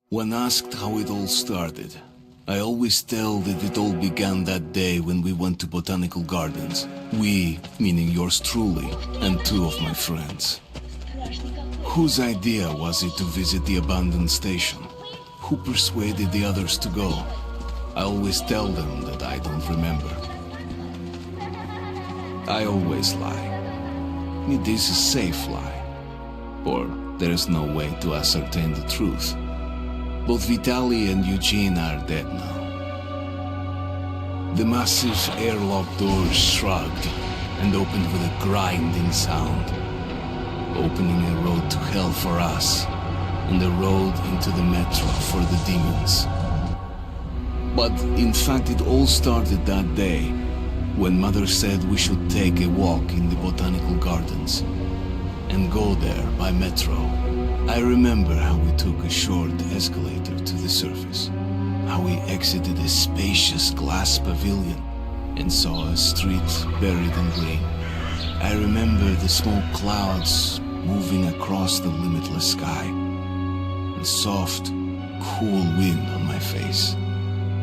When asked how it all started, I always tell that it all began that day when we went to botanical gardens. We, meaning yours truly, and two of my friends. Whose idea was it to visit the abandoned station? Who persuaded the others to go? I always tell them that I don't remember. I always lie. It is a safe lie. Or there is no way to ascertain the truth. Both Vitaly and Eugene are dead now. The massive airlock doors shrugged and opened with a grinding sound, opening a road to hell for us and a road into the metro for the demons. But in fact, it all started that day when Mother said we should take a walk in the botanical gardens and go there by metro. I remember how we took a short escalator to the surface, how we exited a spacious glass pavilion and saw a street buried in green. I remember the smoke clouds moving across the limitless sky, and soft, cool wind on my face.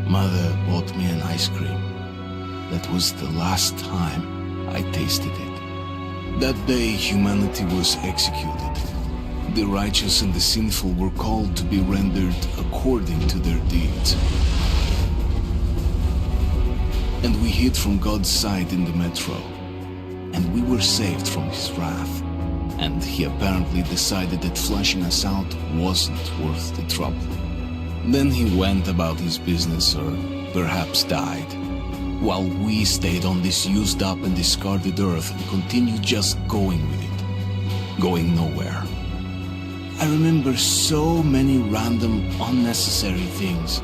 Mother bought me an ice cream. That was the last time I tasted it. That day, humanity was executed. The righteous and the sinful were called to be rendered according to their deeds. And we hid from God's sight in the metro, and we were saved from his wrath. And he apparently decided that flushing us out wasn't worth the trouble. Then he went about his business, or perhaps died, while we stayed on this used up and discarded earth and continued just going with it, going nowhere. I remember so many random, unnecessary things,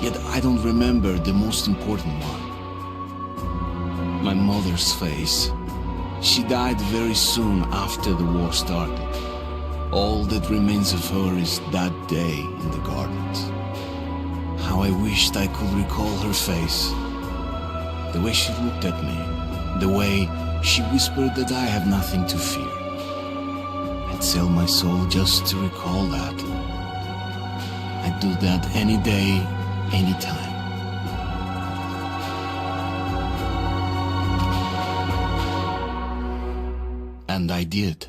yet I don't remember the most important one. My mother's face. She died very soon after the war started. All that remains of her is that day in the gardens. How I wished I could recall her face. The way she looked at me, the way she whispered that I have nothing to fear. I'd sell my soul just to recall that. I'd do that any day, any time. And I did.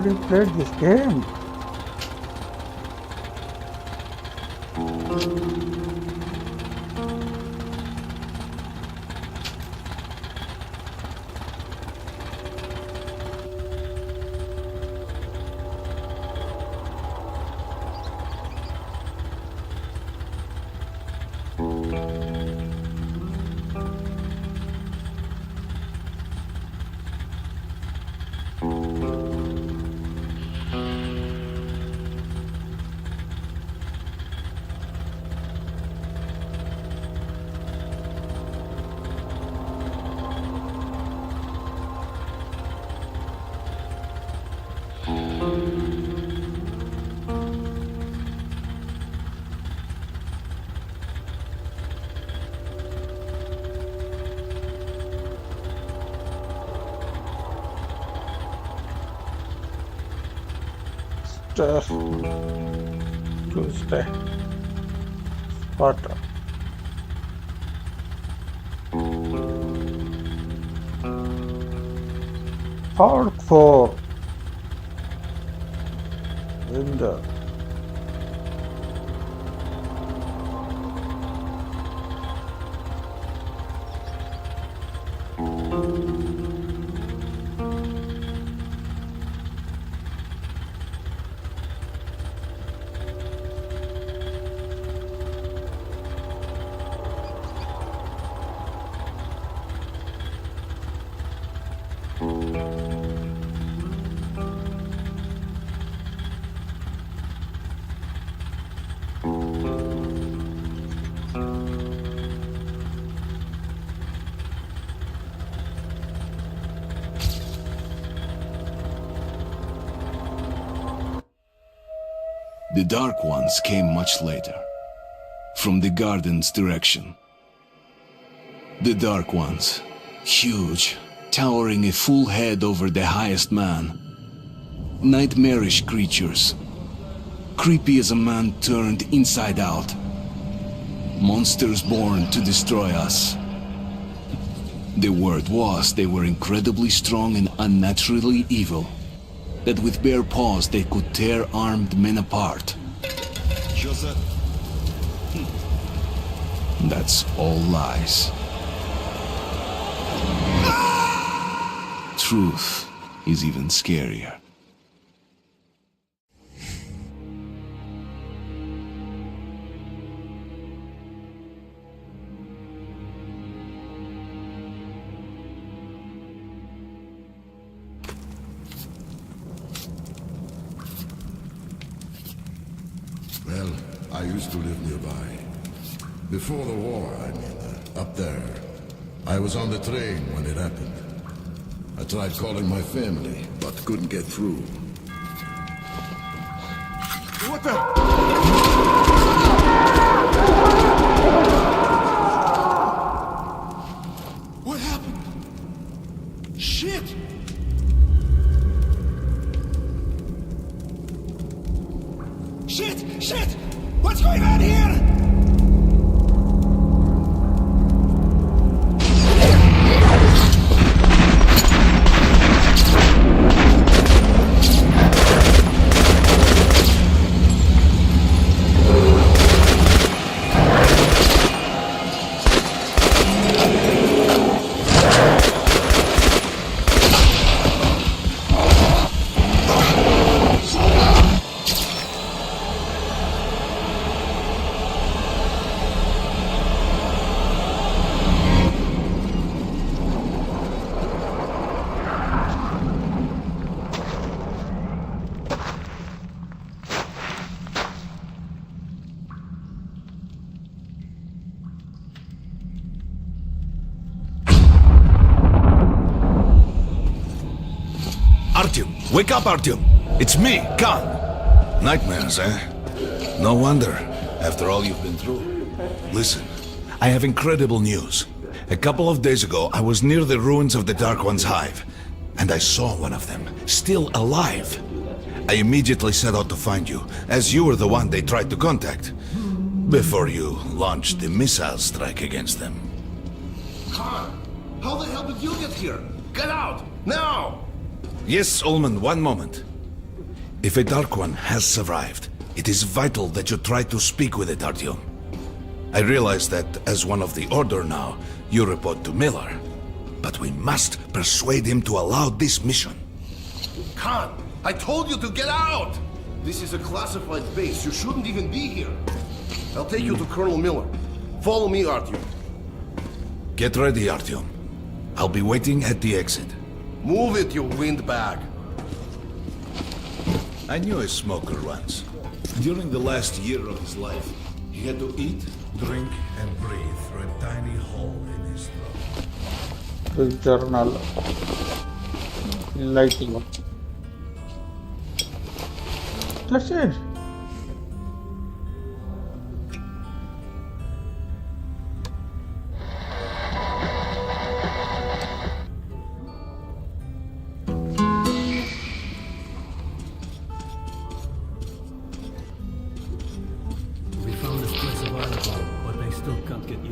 Actually played this game. Tuesday. What? Hardcore. In the The Dark Ones came much later, from the garden's direction. The Dark Ones, huge, towering a full head over the highest man. Nightmarish creatures, creepy as a man turned inside out. Monsters born to destroy us. The word was they were incredibly strong and unnaturally evil. That with bare paws they could tear armed men apart. That's all lies. Truth is even scarier. Well, I used to live nearby. Before the war, I mean, up there. I was on the train when it happened. I tried calling my family, but couldn't get through. What the? What happened? Shit! Shit! What's going on here? Artyom! Wake up, Artyom! It's me, Khan! Nightmares, eh? No wonder, after all you've been through. Listen, I have incredible news. A couple of days ago, I was near the ruins of the Dark One's hive, and I saw one of them, still alive. I immediately set out to find you, as you were the one they tried to contact, before you launched the missile strike against them. Khan, how the hell did you get here? Get out, now! Yes, Ullman, one moment. If a Dark One has survived, it is vital that you try to speak with it, Artyom. I realize that, as one of the Order now, you report to Miller. But we must persuade him to allow this mission. Khan, I told you to get out! This is a classified base. You shouldn't even be here. I'll take you to Colonel Miller. Follow me, Artyom. Get ready, Artyom. I'll be waiting at the exit. Move it, you windbag. I knew a smoker once. During the last year of his life, he had to eat, drink, and breathe through a tiny hole in his throat. the journal. Lighting. That's it.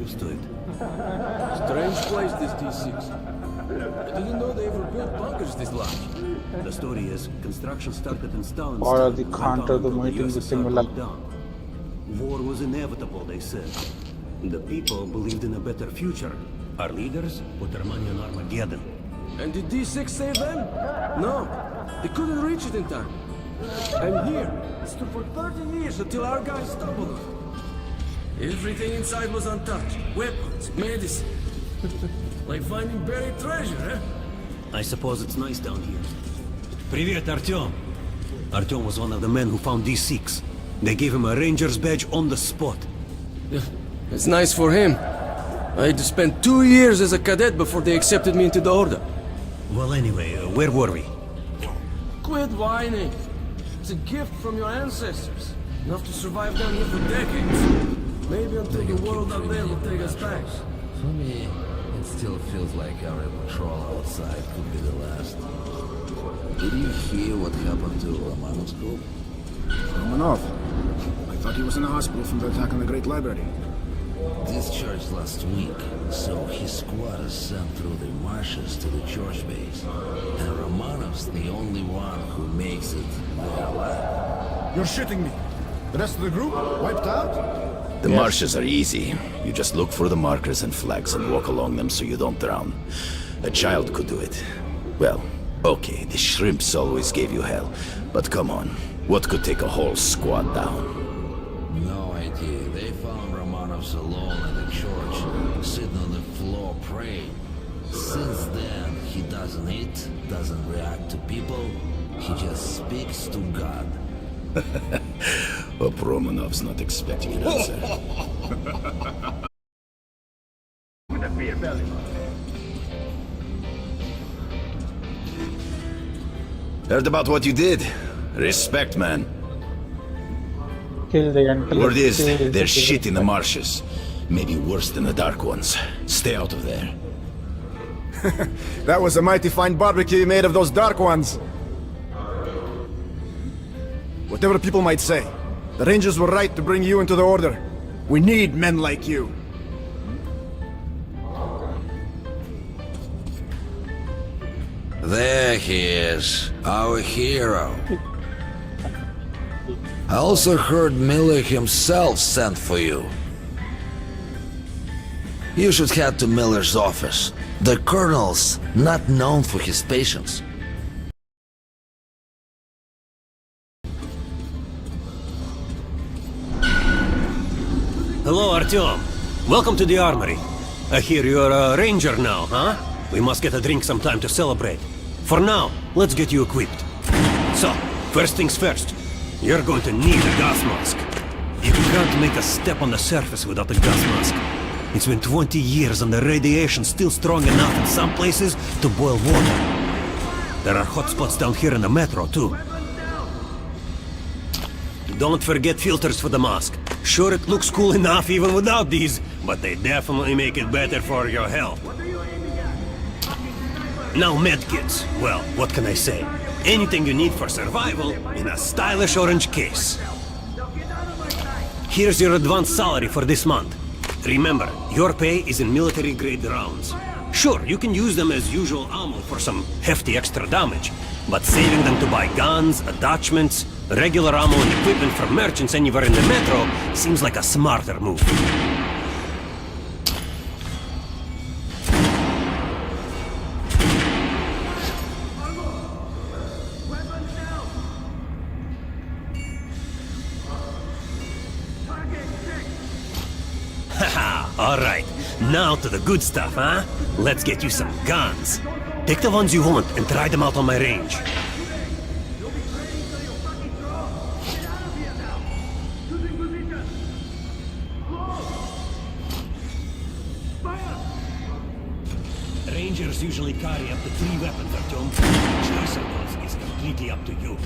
used to it. Strange place, this D6. I didn't know they ever built bunkers this large. The story is, construction started in Stalin's Or time, the went counter on the until meeting USSR system broke down. War was inevitable, they said. The people believed in a better future. Our leaders put their money on Armageddon. And did D6 save them? No. They couldn't reach it in time. And here, it stood for 30 years until our guys stumbled on it. Everything inside was untouched. Weapons, medicine. Like finding buried treasure, eh? I suppose it's nice down here. Привет, Artyom. Artyom was one of the men who found D6. They gave him a ranger's badge on the spot. It's nice for him. I had to spend 2 years as a cadet before they accepted me into the order. Well, anyway, where were we? Quit whining. It's a gift from your ancestors. Enough to survive down here for decades. Maybe until the world out there will take us back. For me, it still feels like our patrol outside could be the last. Did you hear what happened to Romanov's group? Romanov? I thought he was in the hospital from the attack on the Great Library. Discharged last week, so his squad is sent through the marshes to the church base. And Romanov's the only one who makes it alive. You're shitting me. The rest of the group wiped out? The marshes are easy. You just look for the markers and flags and walk along them so you don't drown. A child could do it. Well, okay, the shrimps always gave you hell. But come on, what could take a whole squad down? No idea. They found Romanov's alone in the church, sitting on the floor praying. Since then, he doesn't eat, doesn't react to people. He just speaks to God. Hope Romanov's not expecting an answer. Heard about what you did. Respect, man. Kill the entire. Word is, there's shit in the marshes. Maybe worse than the Dark Ones. Stay out of there. That was a mighty fine barbecue you made of those Dark Ones. Whatever people might say, the Rangers were right to bring you into the Order. We need men like you. There he is, our hero. I also heard Miller himself sent for you. You should head to Miller's office. The Colonel's not known for his patience. Hello, Artyom. Welcome to the armory. I hear you're a ranger now, huh? We must get a drink sometime to celebrate. For now, let's get you equipped. So, first things first. You're going to need a gas mask. You can't make a step on the surface without a gas mask. It's been 20 years and the radiation's still strong enough in some places to boil water. There are hot spots down here in the metro, too. Don't forget filters for the mask. Sure, it looks cool enough even without these, but they definitely make it better for your health. Now medkits. Well, what can I say? Anything you need for survival in a stylish orange case. Here's your advance salary for this month. Remember, your pay is in military-grade rounds. Sure, you can use them as usual ammo for some hefty extra damage, but saving them to buy guns, attachments, regular ammo and equipment from merchants anywhere in the metro seems like a smarter move. Haha, alright. Now to the good stuff, huh? Let's get you some guns. Take the ones you want and try them out on my range. Rangers usually carry up to 3 weapons, Artyom. Choice of those is completely up to you.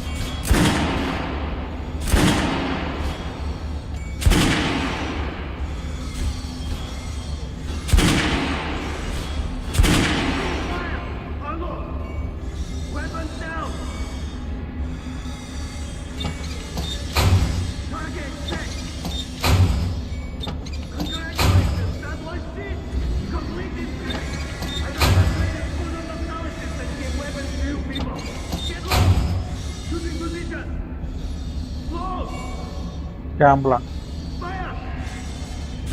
Gambler.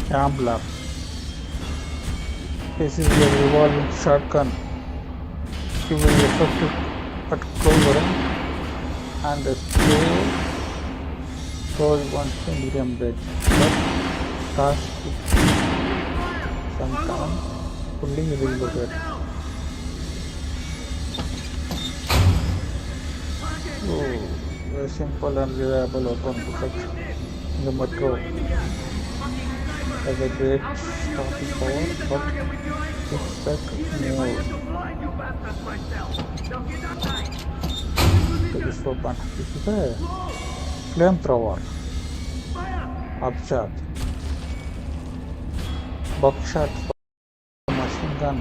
Gambler. This is a revolving shotgun. Giving effective at close range and a slow one to medium range. But task sometimes fully reloaded. Oh, a simple and reliable weapon protection in the metro has a great stopping power, but it's set more to this weapon. This is a flamethrower, upshot, buckshot for machine gun.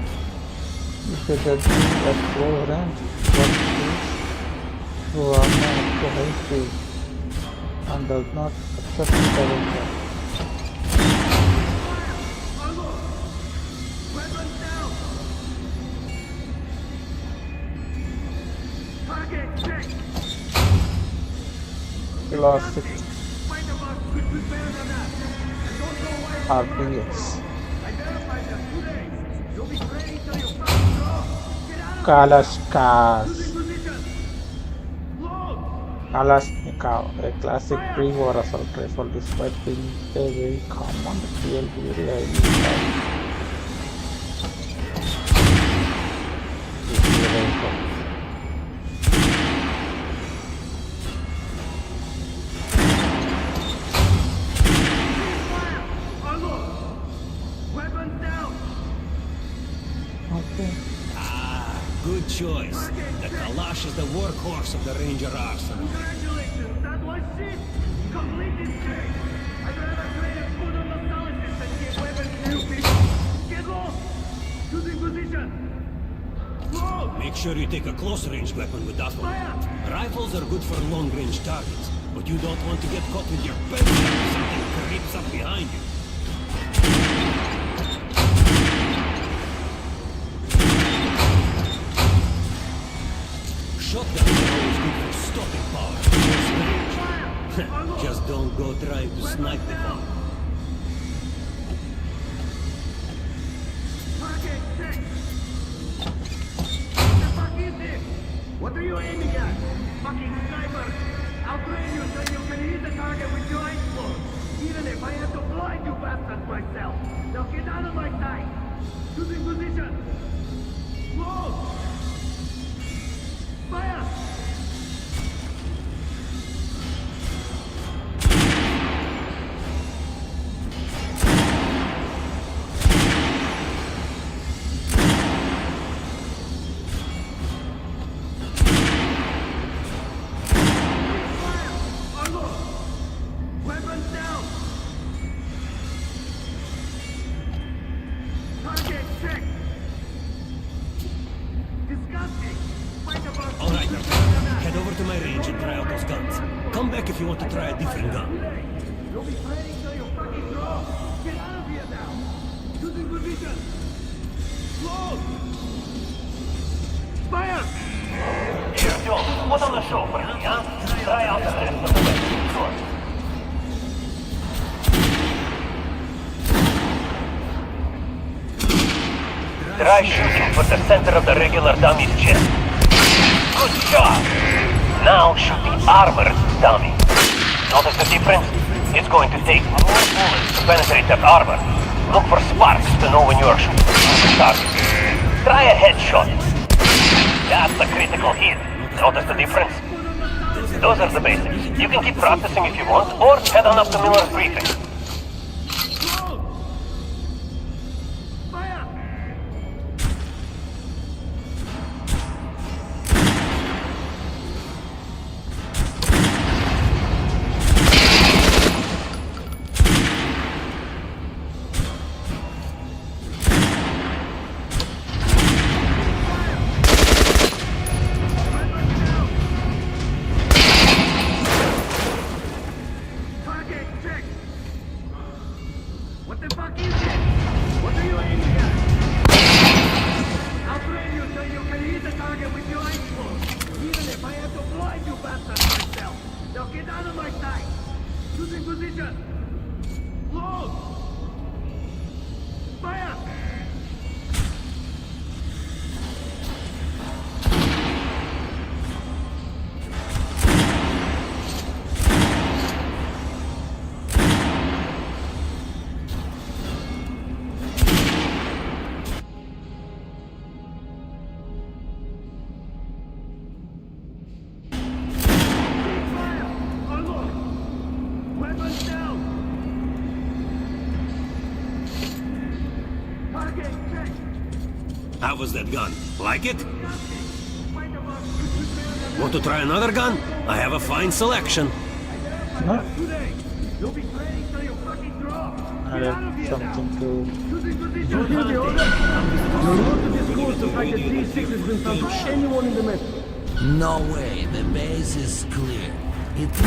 If it does at close range, but through armor up to high speed and does not accept surrender. Elastic RPX Kalashnikov, a classic pre-war assault rifle, despite being a very common PLB rarely used. Okay. Good choice. The Kalash is the workhorse of the Ranger arsenal. Congratulations, that was shit! Completed straight! I'd rather trade a food on the solstice than give weapons to you people! Get lost! Choosing position! Load! Make sure you take a close-range weapon with that one. Rifles are good for long-range targets, but you don't want to get caught with your pants down if something creeps up behind you. Shotguns are always good for stopping power. Just don't go trying to snipe the bomb. Target check! What the fuck is this? What are you aiming at? Fucking sniper! I'll train you so you can hit the target with your eyes closed. Even if I have to blind you bastards myself. Now get out of my sight! Choosing position! Load! Fire! Weapons down! Target check! Disgusting! All right, head over to my range and try out those guns. Come back if you want to try a different gun. You'll be training till you fucking draw! Get out of here now! Choosing position! Load! Fire! Here, John, put on the show for me, huh? Try out the rest of the weapons, sure. Try shooting for the center of the regular dummy's chest. Good job! Now shoot the armored dummy. Notice the difference? It's going to take more bullets to penetrate that armor. Look for sparks to know when you are shooting the target. Try a headshot. That's the critical hit. Notice the difference? Those are the basics. You can keep practicing if you want, or head on up to Miller's briefing. Losing position! Load! Fire! How was that gun? Like it? Want to try another gun? I have a fine selection. No? You'll be praying till you fucking drop! I have something to... You hear the order? You're not to disclose the fact that D6 has been found by anyone in the metro. No way, the base is clear. It is the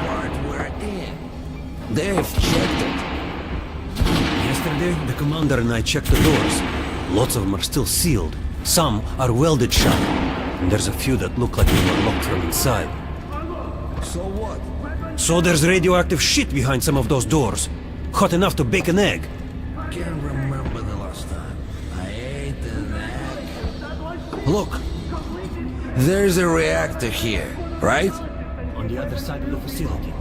part we're in. They've checked it. Yesterday, the commander and I checked the doors. Lots of them are still sealed. Some are welded shut. And there's a few that look like they were locked from inside. So what? So there's radioactive shit behind some of those doors. Hot enough to bake an egg. Can't remember the last time I ate an egg. Look, there's a reactor here, right? On the other side of the facility.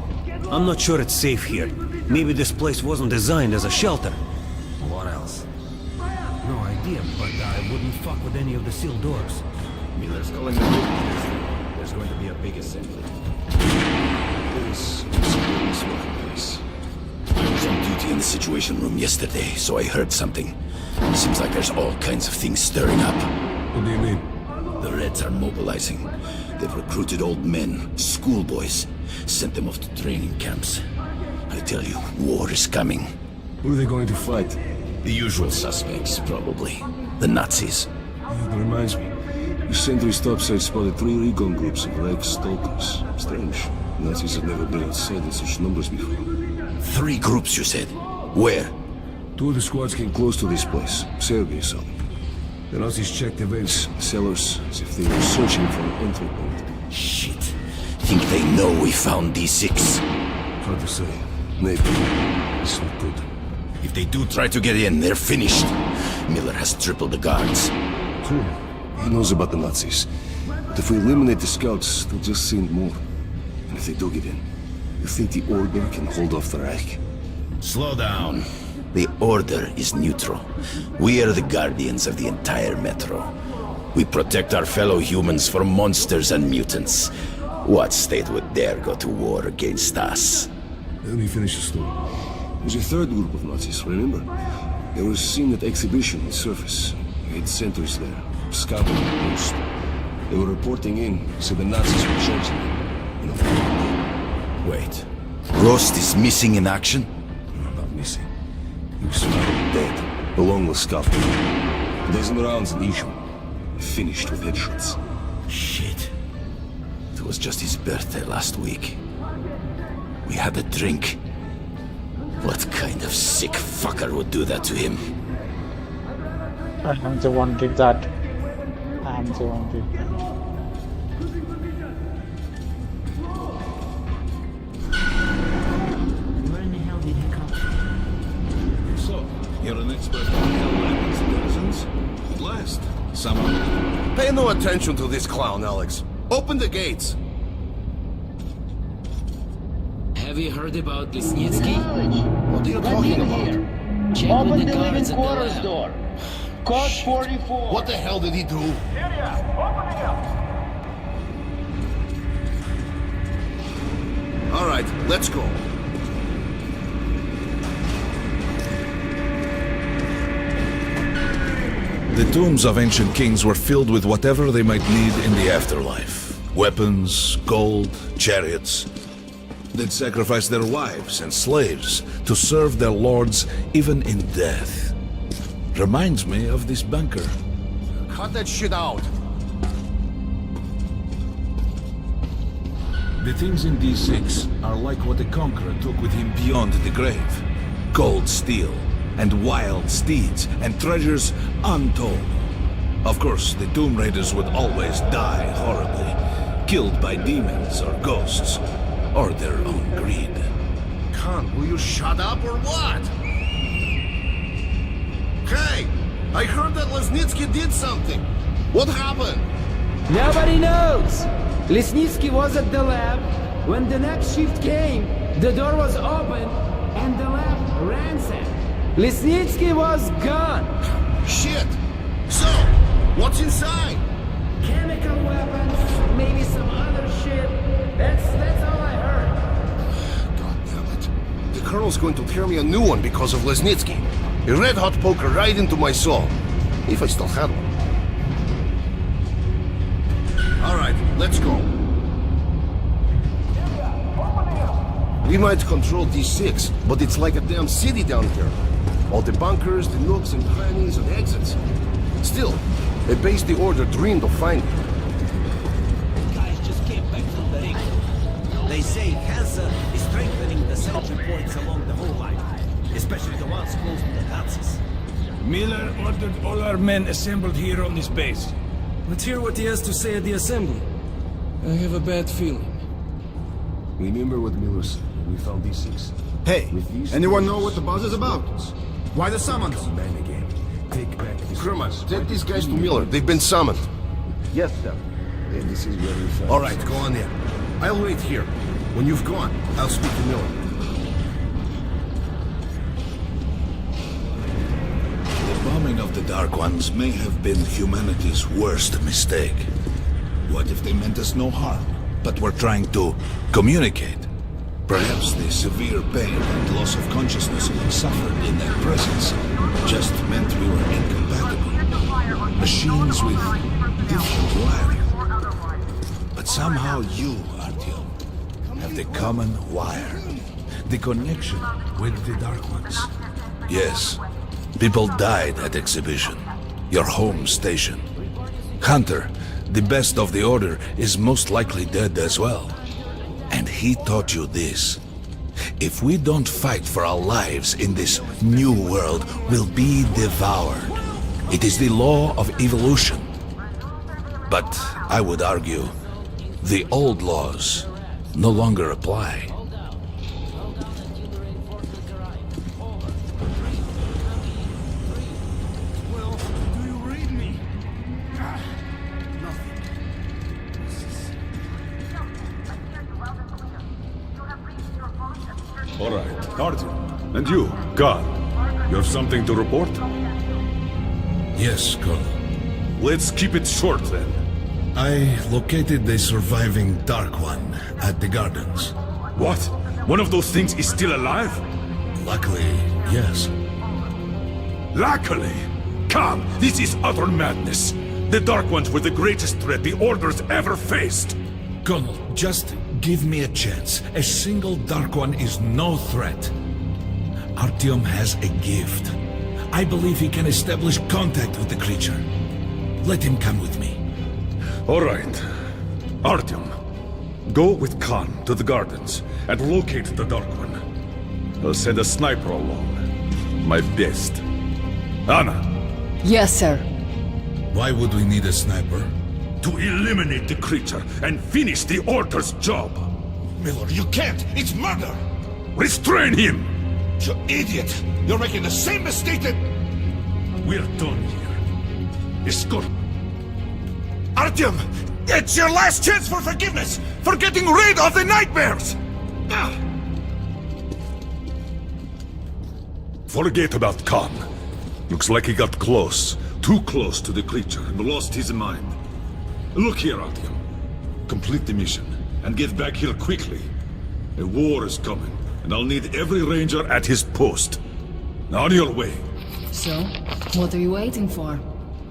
I'm not sure it's safe here. Maybe this place wasn't designed as a shelter. What else? No idea, but I wouldn't fuck with any of the sealed doors. Miller's calling the meeting. There's going to be a big assembly. This is place. I was on duty in the Situation Room yesterday, so I heard something. Seems like there's all kinds of things stirring up. What do you mean? The Reds are mobilizing. They've recruited old men, schoolboys, sent them off to training camps. I tell you, war is coming. Who are they going to fight? The usual suspects, probably. The Nazis. Yeah, that reminds me. The sentry topside spotted 3 recon groups of Reich stalkers. Strange. Nazis have never been outside in such numbers before. 3 groups, you said? Where? 2 of the squads came close to this place. Serbia saw them. The Nazis checked the vents, cellars, as if they were searching for an entry point. Shit. Think they know we found D6? Hard to say. Maybe. It's not good. If they do try to get in, they're finished. Miller has tripled the guards. True. He knows about the Nazis. But if we eliminate the scouts, they'll just send more. And if they do get in, you think the Order can hold off the Reich? Slow down. The Order is neutral. We are the guardians of the entire Metro. We protect our fellow humans from monsters and mutants. What state would dare go to war against us? Let me finish the story. There's a 3rd group of Nazis, remember? They were seen at exhibition in Surface. We had sentries there, scouting the post. They were reporting in, so the Nazis were charging them. Wait. Rost is missing in action? No, not missing. He was found dead, along with Scalp. A dozen rounds in each one. Finished with headshots. Shit. It was just his birthday last week. We had a drink. What kind of sick fucker would do that to him? I'm the one did that. I'm the one did that. Where in the hell did he come from? So, you're an expert on hell weapons and citizens? At last, someone... Pay no attention to this clown, Alex. Open the gates. Have you heard about Lesnitsky? What are you talking about? Check Open with the the guards living at the quarters lab. door. Code 44. What the hell did he do? All right, let's go. The tombs of ancient kings were filled with whatever they might need in the afterlife. Weapons, gold, chariots. They'd sacrifice their wives and slaves to serve their lords even in death. Reminds me of this bunker. Cut that shit out. The things in D6 are like what the Conqueror took with him beyond the grave. Gold steel, and wild steeds, and treasures untold. Of course, the Tomb Raiders would always die horribly, killed by demons or ghosts, or their own greed. on, will you shut up or what? Hey, I heard that Lesnitsky did something. What happened? Nobody knows! Lesnitsky was at the lab. When the next shift came, the door was open and the lab ransacked. Lesnitsky was gone! Shit! So, what's inside? Chemical weapons, maybe some other shit. That's all I heard. God damn it. The Colonel's going to tear me a new one because of Lesnitsky. A red-hot poker right into my soul. If I still had one. Alright, let's go. We might control D6, but it's like a damn city down here. All the bunkers, the nooks and crannies and exits. Still, a base the Order dreamed of finding. Guys just came back from the ring. They say Hansa is strengthening the sentry points along the whole line, especially the ones close to the Nazis. Miller ordered all our men assembled here on this base. Let's hear what he has to say at the assembly. I have a bad feeling. Remember what Miller said when we found these six? Hey, anyone know what the buzz is about? Why the summons? Man again. Take back this. Kerman, take these guys to Miller. They've been summoned. Yes, sir. And this is where we found. All right, go on in. I'll wait here. When you've gone, I'll speak to Miller. The bombing of the Dark Ones may have been humanity's worst mistake. What if they meant us no harm, but were trying to communicate? Perhaps the severe pain and loss of consciousness suffered in their presence just meant we were incompatible. Machines with different wiring. But somehow you, Artyom, have the common wire. The connection with the Dark Ones. Yes, people died at exhibition. Your home station. Hunter, the best of the Order, is most likely dead as well. And he taught you this. If we don't fight for our lives in this new world, we'll be devoured. It is the law of evolution. But I would argue, the old laws no longer apply. Well, do you read me? All right, Artyom. And you, God, you have something to report? Yes, Colonel. Let's keep it short then. I located the surviving Dark One at the gardens. What? One of those things is still alive? Luckily, yes. Luckily? Come, this is utter madness. The Dark Ones were the greatest threat the Order's ever faced. Colonel, just give me a chance. A single Dark One is no threat. Artyom has a gift. I believe he can establish contact with the creature. Let him come with me. All right. Artyom, go with Khan to the gardens and locate the Dark One. I'll send a sniper along. My best. Anna. Yes, sir. Why would we need a sniper? To eliminate the creature and finish the Order's job. Miller, you can't! It's murder! Restrain him! You idiot! You're making the same mistake that... We're done here. Escort. Artyom! It's your last chance for forgiveness! For getting rid of the nightmares! Forget about Khan. Looks like he got close. Too close to the creature and lost his mind. Look here, Artyom. Complete the mission and get back here quickly. A war is coming, and I'll need every ranger at his post. Now on your way. So, what are you waiting for?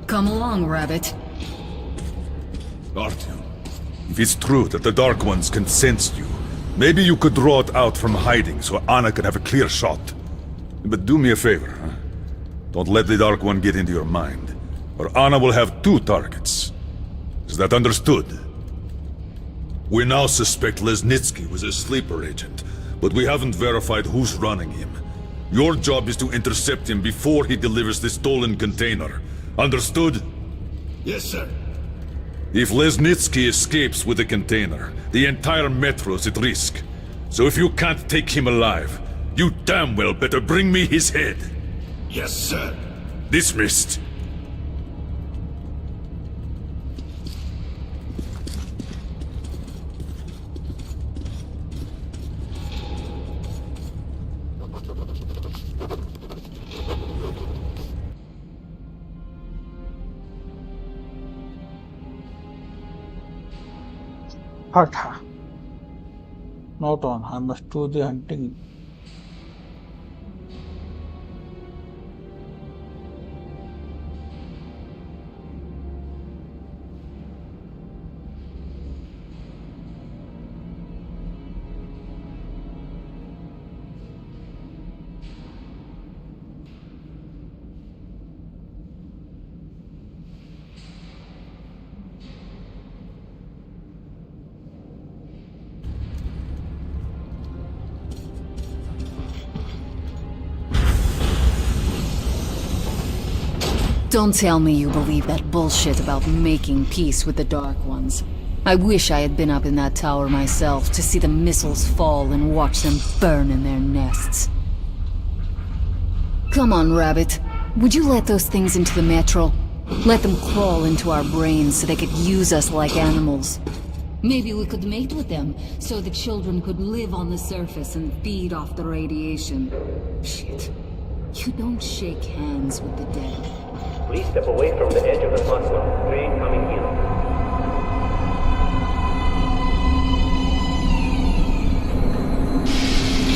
Come along, Rabbit. Artyom, if it's true that the Dark Ones can sense you, maybe you could draw it out from hiding so Anna can have a clear shot. But do me a favor, huh? Don't let the Dark One get into your mind, or Anna will have two targets. Is that understood? We now suspect Lesnitsky was a sleeper agent, but we haven't verified who's running him. Your job is to intercept him before he delivers the stolen container. Understood? Yes, sir. If Lesnitsky escapes with the container, the entire metro is at risk. So if you can't take him alive, You damn well better bring me his head. Yes, sir. Dismissed. Hatha. Not on. I must do the hunting. Don't tell me you believe that bullshit about making peace with the Dark Ones. I wish I had been up in that tower myself to see the missiles fall and watch them burn in their nests. Come on, Rabbit. Would you let those things into the metro? Let them crawl into our brains so they could use us like animals. Maybe we could mate with them, so the children could live on the surface and feed off the radiation. Shit. You don't shake hands with the dead. Please step away from the edge of the platform. Train coming in.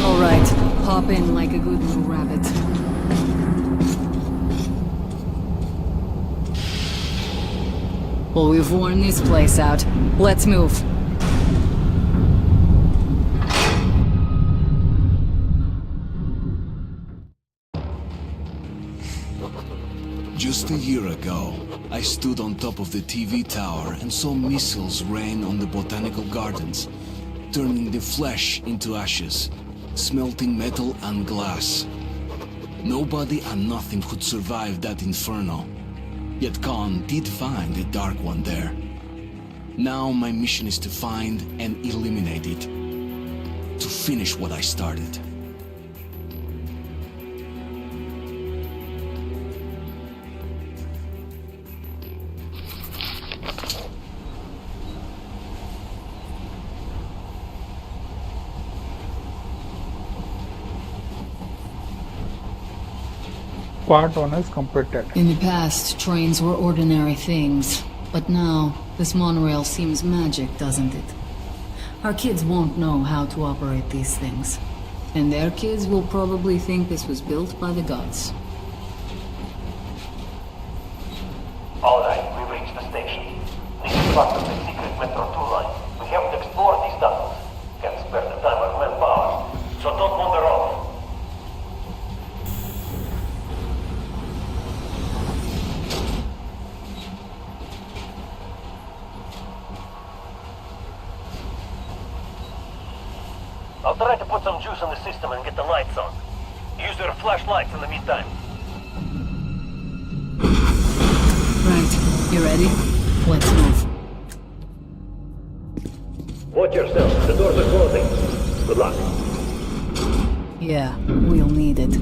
Alright, hop in like a good little rabbit. Well, we've worn this place out. Let's move. Just a year ago, I stood on top of the TV tower and saw missiles rain on the botanical gardens, turning the flesh into ashes, smelting metal and glass. Nobody and nothing could survive that inferno. Yet Khan did find a Dark One there. Now my mission is to find and eliminate it. To finish what I started. Part 1 is completed. In the past, trains were ordinary things. But now, this monorail seems magic, doesn't it? Our kids won't know how to operate these things. And their kids will probably think this was built by the gods. Alright, we've reached the station. This is part of the secret Metro 2 line. We have to explore these tunnels. Can't spare the time or manpower. So don't wander off. I'll try to put some juice on the system and get the lights on. Use your flashlights in the meantime. Right, you ready? Let's move. Watch yourself, the doors are closing. Good luck. Yeah, we'll need it.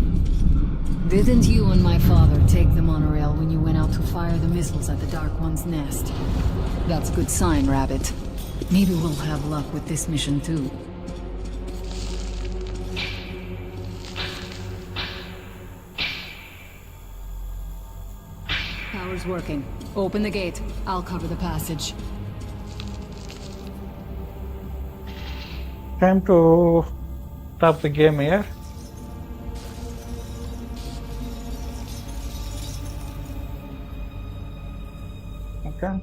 Didn't you and my father take the monorail when you went out to fire the missiles at the Dark One's nest? That's a good sign, Rabbit. Maybe we'll have luck with this mission too. Power's working. Open the gate. I'll cover the passage. Time to stop the game here. Okay.